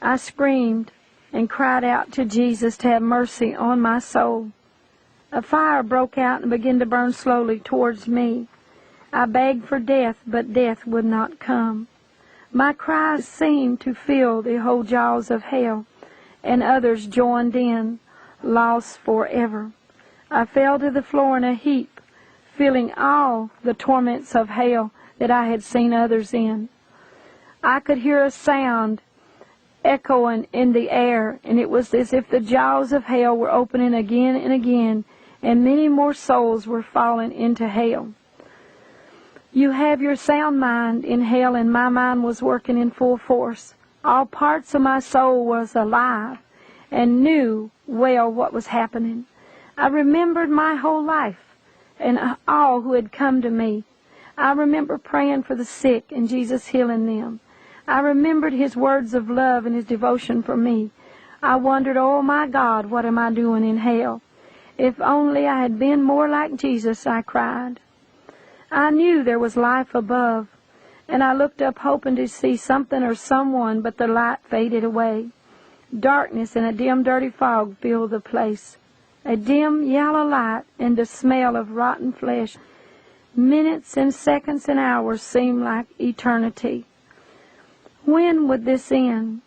I screamed and cried out to Jesus to have mercy on my soul. A fire broke out and began to burn slowly towards me. I begged for death, but death would not come. My cries seemed to fill the whole jaws of hell, and others joined in, lost forever. I fell to the floor in a heap, feeling all the torments of hell that I had seen others in. I could hear a sound echoing in the air, and it was as if the jaws of hell were opening again and again, and many more souls were falling into hell. You have your sound mind in hell, and my mind was working in full force. All parts of my soul was alive and knew well what was happening. I remembered my whole life and all who had come to me. I remember praying for the sick and Jesus healing them. I remembered His words of love and His devotion for me. I wondered, oh my God, what am I doing in hell? If only I had been more like Jesus, I cried. I knew there was life above, and I looked up hoping to see something or someone, but the light faded away. Darkness and a dim, dirty fog filled the place. A dim, yellow light and the smell of rotten flesh. Minutes and seconds and hours seemed like eternity. When would this end?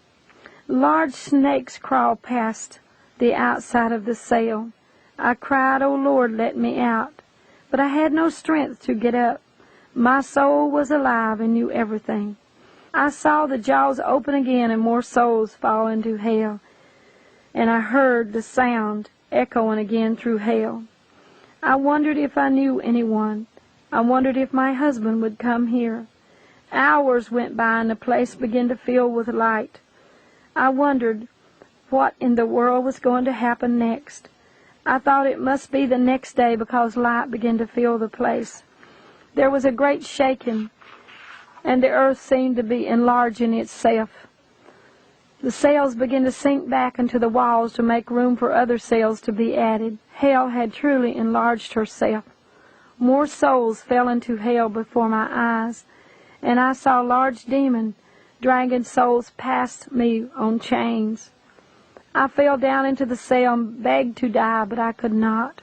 Large snakes crawled past the outside of the cell. I cried, oh Lord, let me out. But I had no strength to get up. My soul was alive and knew everything. I saw the jaws open again and more souls fall into hell. And I heard the sound echoing again through hell. I wondered if I knew anyone. I wondered if my husband would come here. Hours went by and the place began to fill with light. I wondered what in the world was going to happen next. I thought it must be the next day because light began to fill the place. There was a great shaking, and the earth seemed to be enlarging itself. The cells began to sink back into the walls to make room for other cells to be added. Hell had truly enlarged herself. More souls fell into hell before my eyes, and I saw large demons dragging souls past me on chains. I fell down into the cell and begged to die, but I could not.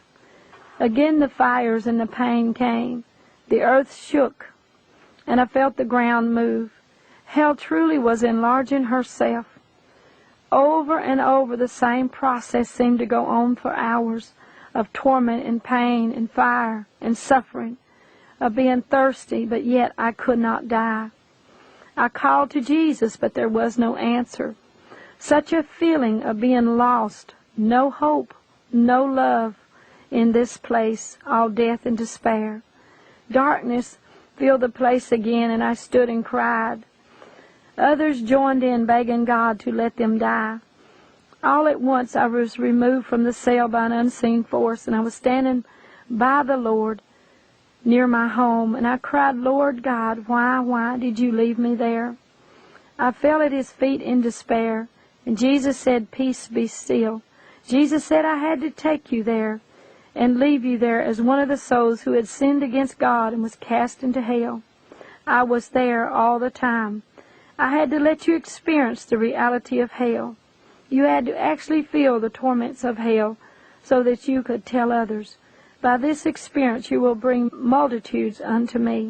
Again the fires and the pain came. The earth shook, and I felt the ground move. Hell truly was enlarging herself. Over and over the same process seemed to go on for hours, of torment and pain and fire and suffering, of being thirsty, but yet I could not die. I called to Jesus, but there was no answer. Such a feeling of being lost, no hope, no love in this place, all death and despair. Darkness filled the place again, and I stood and cried. Others joined in, begging God to let them die. All at once I was removed from the cell by an unseen force, and I was standing by the Lord near my home, and I cried, Lord God, why did you leave me there? I fell at His feet in despair, and Jesus said, peace, be still. Jesus said I had to take you there and leave you there as one of the souls who had sinned against God and was cast into hell. I was there all the time. I had to let you experience the reality of hell. You had to actually feel the torments of hell so that you could tell others. By this experience you will bring multitudes unto me.